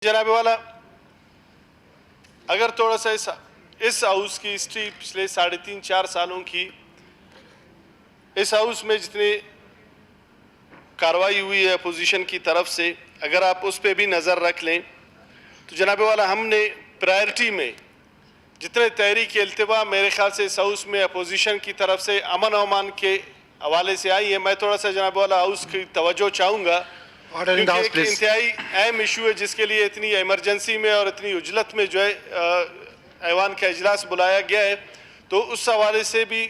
जनाब वाला, अगर थोड़ा सा इस हाउस की हिस्ट्री पिछले 3.5-4 सालों की, इस हाउस में जितनी कार्रवाई हुई है अपोजिशन की तरफ से, अगर आप उस पर भी नज़र रख लें तो जनाब वाला हमने प्रायोरिटी में जितने तहरीक इल्तिवा मेरे ख्याल से इस हाउस में अपोजिशन की तरफ से अमन अमान के हवाले से आई है, मैं थोड़ा सा जनाब वाला हाउस की तवज्जो चाहूँगा क्योंकि एक इंतहाई अहम इशू है जिसके लिए इतनी एमरजेंसी में और इतनी उजलत में जो है ऐवान का इजलास बुलाया गया है, तो उस हवाले से भी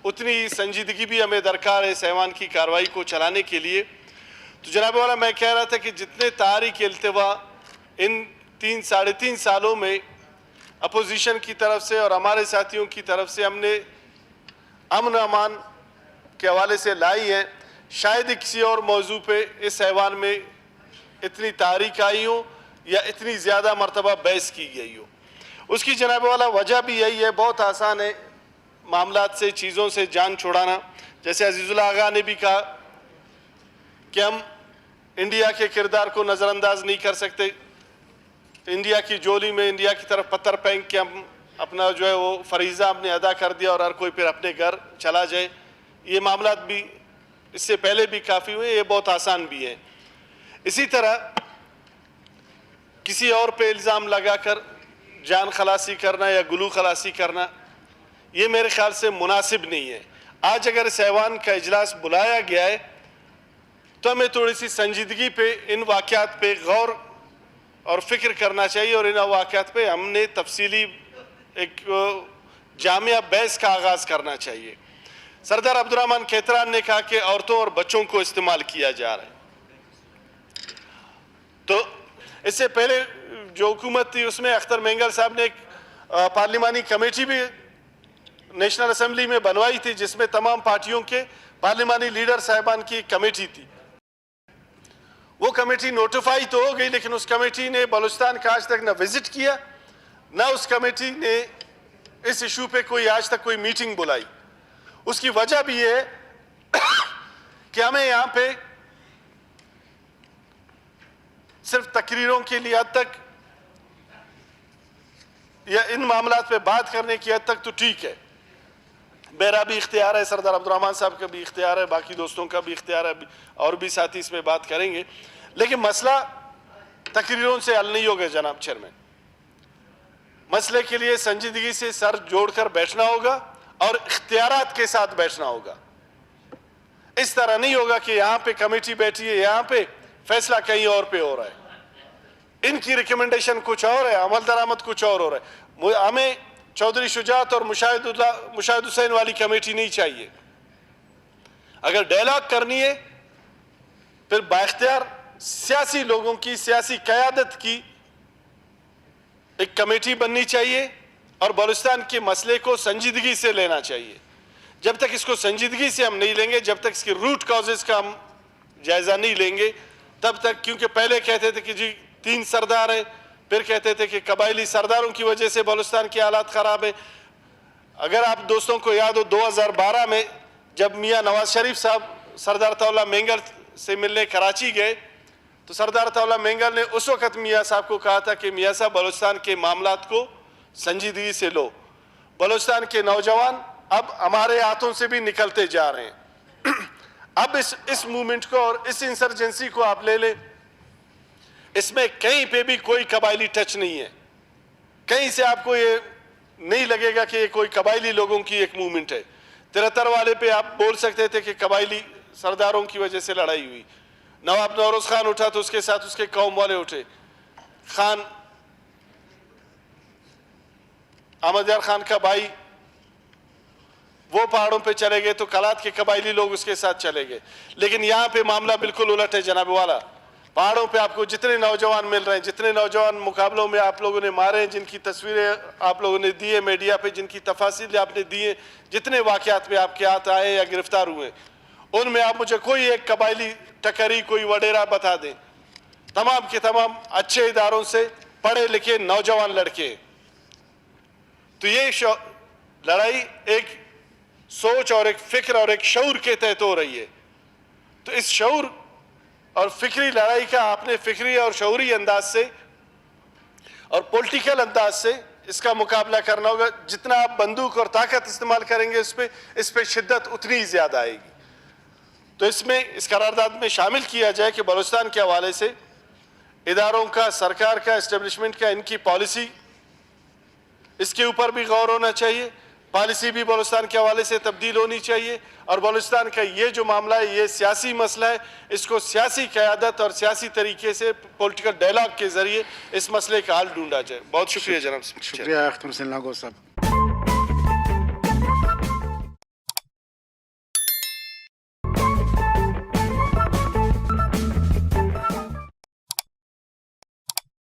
उतनी संजीदगी भी हमें दरकार है इस ऐवान की कार्रवाई को चलाने के लिए। तो जनाब वाला, मैं कह रहा था कि जितने तारीख इल्तिवा इन 3-3.5 सालों में अपोजिशन की तरफ से और हमारे साथियों की तरफ से हमने अमन अमान के हवाले से लाई है, शायद किसी और मौजू पे इस ऐवान में इतनी तारीख आई हो या इतनी ज़्यादा मरतबा बहस की गई हो। उसकी जनाब वाला वजह भी यही है, बहुत आसान है मामलात से, चीज़ों से जान छुड़ाना। जैसे अजीज़ुल्लाह आगा ने भी कहा कि हम इंडिया के किरदार को नज़रअंदाज नहीं कर सकते, इंडिया की जोली में इंडिया की तरफ पत्थर फेंक के हम अपना जो है वो फरीज़ा हमने अदा कर दिया और हर कोई फिर अपने घर चला जाए। ये मामलात भी इससे पहले भी काफ़ी हुए, ये बहुत आसान भी है। इसी तरह किसी और पे इल्ज़ाम लगाकर जान खलासी करना या गुलू खलासी करना, ये मेरे ख्याल से मुनासिब नहीं है। आज अगर इस ऐवान का इजलास बुलाया गया है तो हमें थोड़ी सी संजीदगी पे इन वाक़यात पे गौर और फ़िक्र करना चाहिए और इन वाक़यात पे हमने तफसीली एक जामिया बहस का आगाज़ करना चाहिए। सरदार अब्दुर्रहमान खेतरान ने कहा कि औरतों और बच्चों को इस्तेमाल किया जा रहा है, तो इससे पहले जो हुकूमत थी उसमें अख्तर मेंगल साहब ने एक पार्लिमानी कमेटी भी नेशनल असेंबली में बनवाई थी जिसमें तमाम पार्टियों के पार्लिमानी लीडर साहिबान की कमेटी थी। वो कमेटी नोटिफाई तो हो गई, लेकिन उस कमेटी ने बलूचिस्तान का आज तक न विजिट किया, न उस कमेटी ने इस इशू पे कोई आज तक कोई मीटिंग बुलाई। उसकी वजह भी है कि हमें यहाँ पे सिर्फ तकरीरों के लिए हद तक या इन मामलात पे बात करने की हद तक तो ठीक है, मेरा भी इख्तियार है, सरदार अब्दुर्रहमान साहब का भी इख्तियार है, बाकी दोस्तों का भी इख्तियार है, और भी साथी इसमें बात करेंगे, लेकिन मसला तकरीरों से हल नहीं होगा जनाब चेयरमैन। मसले के लिए संजीदगी से सर जोड़कर बैठना होगा और इख्तियारात के साथ बैठना होगा। इस तरह नहीं होगा कि यहाँ पे कमेटी बैठी है, यहाँ पे फैसला कहीं और पे हो रहा है, इनकी रिकमेंडेशन कुछ और है, अमल दरामद कुछ और हो रहा है। हमें चौधरी शुजात और मुशाहिद हुसैन वाली कमेटी नहीं चाहिए। अगर डायलॉग करनी है फिर बाइख्तियार सियासी लोगों की, सियासी क़यादत की एक कमेटी बननी चाहिए और बलूचिस्तान के मसले को संजीदगी से लेना चाहिए। जब तक इसको संजीदगी से हम नहीं लेंगे, जब तक इसके रूट कॉजेज़ का हम जायज़ा नहीं लेंगे, तब तक, क्योंकि पहले कहते थे कि जी 3 सरदार हैं, फिर कहते थे कि कबायली सरदारों की वजह से बलूचिस्तान की हालात ख़राब है। अगर आप दोस्तों को याद हो 2012 में जब मियाँ नवाज शरीफ साहब सरदार अताउल्लाह मेंगल से मिलने कराची गए तो सरदार अताउल्लाह मेंगल ने उस वक़्त मियाँ साहब को कहा था कि मियाँ साहब बलूचिस्तान के मामलात को संजीदगी से लो, बलूचिस्तान के नौजवान अब हमारे हाथों से भी निकलते जा रहे हैं। अब इस मूवमेंट को और इस इंसर्जेंसी को आप ले लें, इसमें कहीं पे भी कोई कबायली टच नहीं है, कहीं से आपको ये नहीं लगेगा कि ये कोई कबायली लोगों की एक मूवमेंट है। 73 वाले पे आप बोल सकते थे कि कबायली सरदारों की वजह से लड़ाई हुई, नवाब नौरोज खान उठा तो उसके साथ उसके कौम वाले उठे, खान अहमद यार खान का भाई वो पहाड़ों पे चले गए तो कलात के कबायली लोग उसके साथ चले गए। लेकिन यहाँ पे मामला बिल्कुल उलट है जनाब वाला। पहाड़ों पे आपको जितने नौजवान मिल रहे हैं, जितने नौजवान मुकाबलों में आप लोगों ने मारे हैं, जिनकी तस्वीरें आप लोगों ने दी है मीडिया पे, जिनकी तफासिल आपने दी है, जितने वाक़यात में आपके हाथ आए या गिरफ्तार हुए, उनमें आप मुझे कोई एक कबायली टकरी, कोई वडेरा बता दें। तमाम के तमाम अच्छे इदारों से पढ़े लिखे नौजवान लड़के। तो ये लड़ाई एक सोच और एक फ़िक्र और एक शऊर के तहत हो रही है। तो इस शऊर और फिक्री लड़ाई का आपने फिक्री और शऊरी अंदाज से اور پولیٹیکل انداز سے اس کا مقابلہ کرنا ہوگا. جتنا آپ بندوق اور طاقت استعمال کریں گے اس پہ شدت اتنی ہی زیادہ آئے گی. تو اس میں اس قرارداد میں شامل کیا جائے کہ بلوچستان کے حوالے سے اداروں کا، سرکار کا، اسٹیبلشمنٹ کا، ان کی پالیسی، اس کے اوپر بھی غور ہونا چاہیے. پالیسی بھی بلوچستان کے حوالے سے تبدیل ہونی چاہیے. اور بلوچستان کا یہ جو معاملہ ہے یہ سیاسی مسئلہ ہے، اس کو سیاسی قیادت اور سیاسی طریقے سے پولیٹیکل ڈائلاگ کے ذریعے اس مسئلے کا حل ڈھونڈا جائے. بہت شکریہ جناب. شکریہ اختر حسین لاگو صاحب.